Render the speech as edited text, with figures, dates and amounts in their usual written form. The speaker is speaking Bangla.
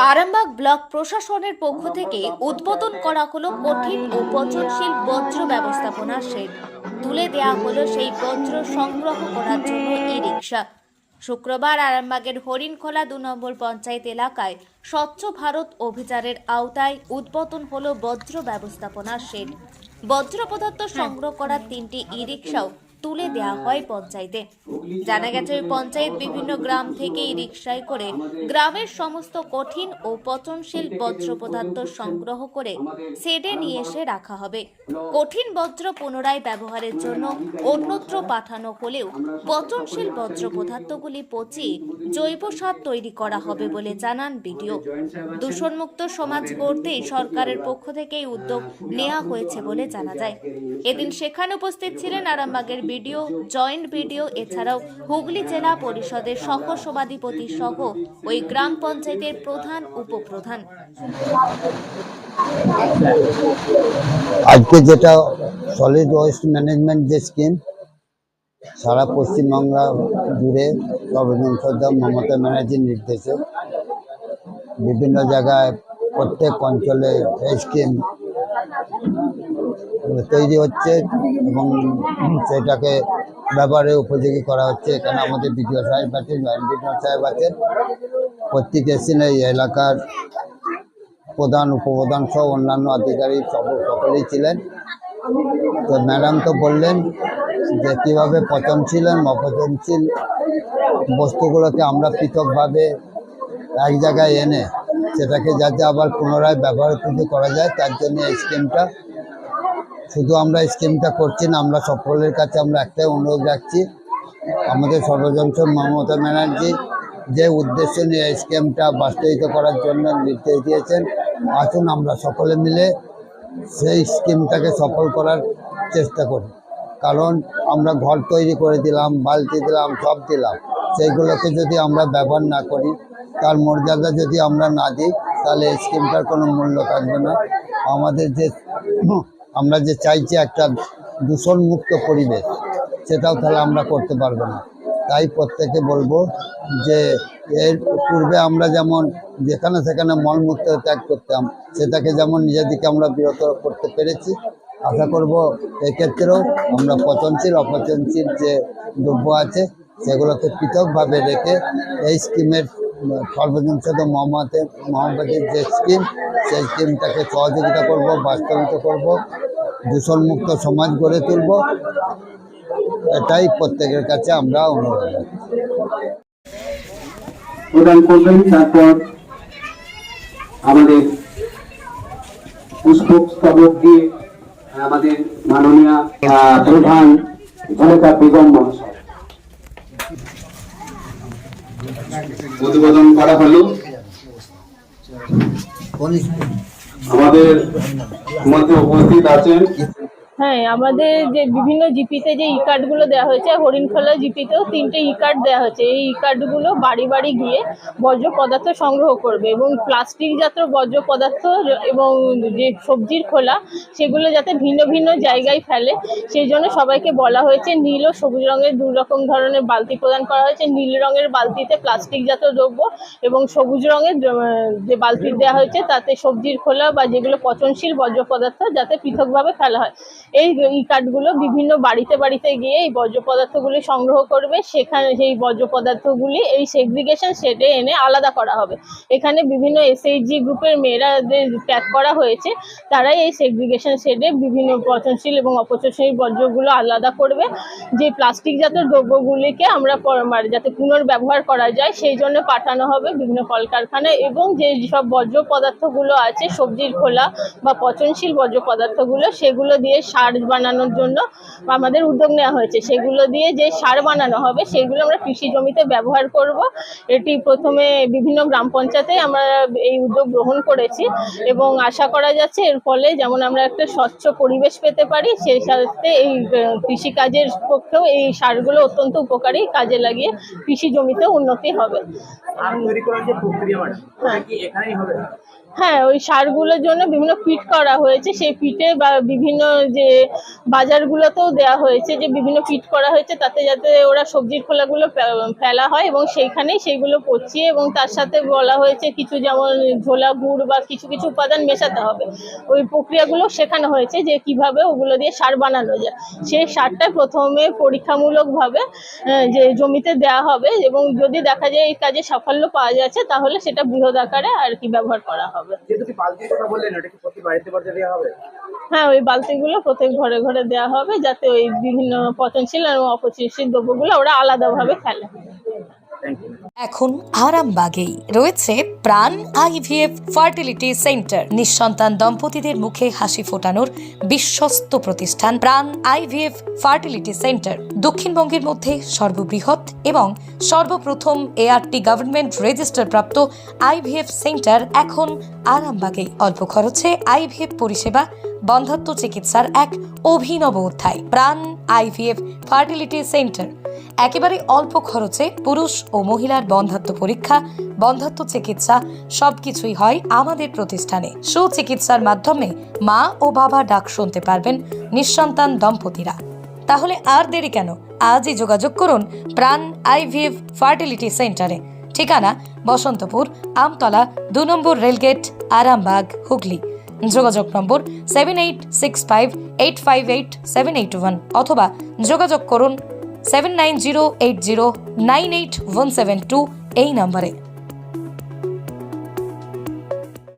আরামবাগ ব্লক প্রশাসনের পক্ষ থেকে উদ্বোধন করা হলো কঠিন ও পচনশীল বজ্র ব্যবস্থাপনা শেড। তুলে দেওয়া হলো সেই বজ্র সংগ্রহ করার জন্য ই-রিক্সা। শুক্রবার আরামবাগের হরিণখোলা 2 নম্বর পঞ্চায়েত এলাকায় স্বচ্ছ ভারত অভিযানের আওতায় উদ্বোধন হলো বজ্র ব্যবস্থাপনা শেড। বজ্র পদার্থ সংগ্রহ করার 3টি ই-রিক্সাও তুলে দেওয়া হয় পঞ্চায়েতে। জানা গেছে ওই পঞ্চায়েত বিভিন্ন গ্রাম থেকে ই রিক্সায় করে গ্রামের সমস্ত কঠিন ও পচনশীল বজ্র পদার্থ সংগ্রহ করে শেডে নিয়ে এসে রাখা হবে। কঠিন বজ্র পুনরায় ব্যবহারের জন্য অন্যত্র পাঠানো হলেও পচনশীল বজ্র পদার্থগুলি পচিয়ে জৈব সার তৈরি করা হবে বলে জানান বিডিও। দূষণমুক্ত সমাজ গড়তেই সরকারের পক্ষ থেকে এই উদ্যোগ নেওয়া হয়েছে বলে জানা যায়। এদিন সেখানে উপস্থিত ছিলেন আরামবাগের বিডিও, জয়েন্ট বিডিও, এছাড়াও হুগলি জেলা পরিষদের সহ সভাধিপতি সহ ওই গ্রাম পঞ্চায়েতের প্রধান, উপপ্রধান। আজকে যেটা সলিড ওয়েস্ট ম্যানেজমেন্ট যে স্কিম সারা পশ্চিমবঙ্গ জুড়ে সর্বজনশ্রদ্ধা মমতা ব্যানার্জির নির্দেশে বিভিন্ন জায়গায় প্রত্যেক অঞ্চলে এই স্কিম তৈরি হচ্ছে এবং সেটাকে ব্যবহারে উপযোগী করা হচ্ছে। এখানে আমাদের বিডিও সাহেব আছেন, জয়েন্ট বিডিও সাহেব আছেন, প্রত্যেক এসেছেন, এই এলাকার প্রধান, উপপ্রধান সহ অন্যান্য আধিকারিক সকলেই ছিলেন। তো ম্যাডাম তো বললেন যে কীভাবে পচনশীল এবং অপচনশীল বস্তুগুলোকে আমরা পৃথকভাবে এক জায়গায় এনে সেটাকে যাতে আবার পুনরায় ব্যবহার করা যায়, তার জন্য এই স্কিমটা। শুধু আমরা স্কিমটা করছি না, আমরা সকলের কাছে আমরা একটাই অনুরোধ রাখছি, আমাদের সর্বজনস্ব মমতা ব্যানার্জি যে উদ্দেশ্য নিয়ে এই স্কিমটা বাস্তবায়িত করার জন্য নির্দেশ দিয়েছেন, আসুন আমরা সকলে মিলে সেই স্কিমটাকে সফল করার চেষ্টা করি। কারণ আমরা ঘর তৈরি করে দিলাম, বালতি দিলাম, সব দিলাম, সেইগুলোকে যদি আমরা ব্যবহার না করি, তার মর্যাদা যদি আমরা না দিই, তাহলে এই স্কিমটার কোনো মূল্য থাকবে না। আমরা যে চাইছি একটা দূষণমুক্ত পরিবেশ, সেটাও তাহলে আমরা করতে পারবো না। তাই প্রত্যেকে বলবো যে এর পূর্বে আমরা যেমন যেখানে সেখানে মলমূত্র ত্যাগ করতাম, সেটাকে যেমন নিজেদিকে আমরা বিরত করতে পেরেছি, আশা করব এক্ষেত্রেও আমরা পচনশীল অপচনশীল যে দ্রব্য আছে সেগুলোকে পৃথকভাবে রেখে এই স্কিমের সর্বজনস্রদ্ধা মহামাতির যে স্কিম, সেই স্কিমটাকে সহযোগিতা করব, বাস্তবায়িত করব, দূষণমুক্ত সমাজ গড়ে তুলব, এটাই প্রত্যেকের কাছে আমরা অনুরোধ রাখছি। প্রদান করবেন, তারপর আমাদের পুষ্পস্তবক দিয়ে আমাদের মাননীয় প্রধান জনতা বেগম মহাশয় উদ্বোধন করা হলো। আমাদের মধ্যে উপস্থিত আছেন হ্যাঁ, আমাদের যে বিভিন্ন জিপিতে যে ই কার্ডগুলো দেওয়া হয়েছে, হরিণখোলা জিপিতেও 3টে ই কার্ড দেওয়া হয়েছে। এই ই কার্ডগুলো বাড়ি বাড়ি গিয়ে বর্জ্য পদার্থ সংগ্রহ করবে এবং প্লাস্টিকজাত বর্জ্য পদার্থ এবং যে সবজির খোলা, সেগুলো যাতে ভিন্ন ভিন্ন জায়গায় ফেলে, সেই জন্য সবাইকে বলা হয়েছে। নীল ও সবুজ রঙের 2 রকম ধরনের বালতি প্রদান করা হয়েছে। নীল রঙের বালতিতে প্লাস্টিকজাত দ্রব্য এবং সবুজ রঙের যে বালতি দেওয়া হয়েছে তাতে সবজির খোলা বা যেগুলো পচনশীল বর্জ্য পদার্থ যাতে পৃথকভাবে ফেলা হয়। এই ই কার্ডগুলো বিভিন্ন বাড়িতে বাড়িতে গিয়ে এই বর্জ্য পদার্থগুলি সংগ্রহ করবে। সেখানে সেই বর্জ্য পদার্থগুলি এই সেগ্রিগেশন শেডে এনে আলাদা করা হবে। এখানে বিভিন্ন SHG গ্রুপের মেয়েরাদের ট্যাগ করা হয়েছে, তারাই এই সেগ্রিগেশন শেডে বিভিন্ন পচনশীল এবং অপচনশীল বর্জ্যগুলো আলাদা করবে। যে প্লাস্টিকজাত দ্রব্যগুলিকে আমরা যাতে পুনর্ব্যবহার করা যায় সেই জন্য পাঠানো হবে বিভিন্ন কলকারখানায়, এবং যে সব বর্জ্য পদার্থগুলো আছে সবজির খোলা বা পচনশীল বর্জ্য পদার্থগুলো, সেগুলো দিয়ে সার বানানোর জন্য আমাদের উদ্যোগ নেওয়া হয়েছে। সেগুলো দিয়ে যে সার বানানো হবে সেগুলো আমরা কৃষি জমিতে ব্যবহার করব। এটি প্রথমে বিভিন্ন গ্রাম পঞ্চায়েতে আমরা এই উদ্যোগ গ্রহণ করেছি এবং আশা করা যাচ্ছে এর ফলে যেমন আমরা একটা স্বচ্ছ পরিবেশ পেতে পারি, সেই সাথে এই কৃষিকাজের পক্ষেও এই সারগুলো অত্যন্ত উপকারী, কাজে লাগিয়ে কৃষি জমিতে উন্নতি হবে। হ্যাঁ, ওই সারগুলোর জন্য বিভিন্ন পিট করা হয়েছে। সেই পিটে বা বিভিন্ন যে যে বাজারগুলোতেও দেওয়া হয়েছে, যে বিভিন্ন কিট করা হয়েছে, তাতে যাতে ওরা সবজির খোলাগুলো ফেলা হয় এবং সেইখানেই সেইগুলো পচিয়ে, এবং তার সাথে বলা হয়েছে কিছু যেমন ঝোলা গুড় বা কিছু কিছু উপাদান মেশাতে হবে। ওই প্রক্রিয়াগুলো শেখানো হয়েছে যে কিভাবে ওগুলো দিয়ে সার বানানো যায়। সেই সারটা প্রথমে পরীক্ষামূলকভাবে যে জমিতে দেওয়া হবে, এবং যদি দেখা যায় এই কাজে সাফল্য পাওয়া যাচ্ছে তাহলে সেটা বৃহৎ আকারে আর কি ব্যবহার করা হবে। হ্যাঁ, ওই বালতিগুলো প্রত্যেক ঘরে ঘরে দেওয়া হবে, যাতে ওই বিভিন্ন পচনশীল এবং অপচনশীল দ্রব্যগুলো ওরা আলাদাভাবে ফেলে। এখন আরামবাগেই রয়েছে প্রাণ আইভিএফ ফার্টিলিটি সেন্টার। নিঃসন্তান দম্পতিদের মুখে হাসি ফোটানোর বিশ্বস্ত প্রতিষ্ঠান প্রাণ আইভিএফ ফার্টিলিটি সেন্টার দক্ষিণবঙ্গের মধ্যে সর্ববৃহৎ এবং সর্বপ্রথম ART গভর্নমেন্ট রেজিস্টার প্রাপ্ত আইভিএফ সেন্টার এখন আরামবাগেই। অল্প খরচে আইভিএফ পরিষেবা, বন্ধ্যাত্ব চিকিৎসার এক অভিনব অধ্যায়। প্রাণ আইভিএফ ফার্টিলিটি সেন্টার একেবারে অল্প খরচে পুরুষ ও মহিলার বন্ধ্যাত্ব পরীক্ষা, বন্ধ্যাত্ব চিকিৎসা সবকিছুই হয় আমাদের প্রতিষ্ঠানে। সুচিকিৎসার মাধ্যমে মা ও বাবা ডাক শুনতে পারবেন নিঃসন্তান দম্পতিরা। তাহলে আর দেরি কেন? আজই যোগাযোগ করুন প্রাণ আইভিএফ ফার্টিলিটি সেন্টারে। ঠিকানা বসন্তপুর, আমতলা, 2 নম্বর রেলগেট, আরামবাগ, হুগলি। যোগাযোগ নম্বর 7865858781 অথবা যোগাযোগ করুন 7908098172 এই নম্বরে।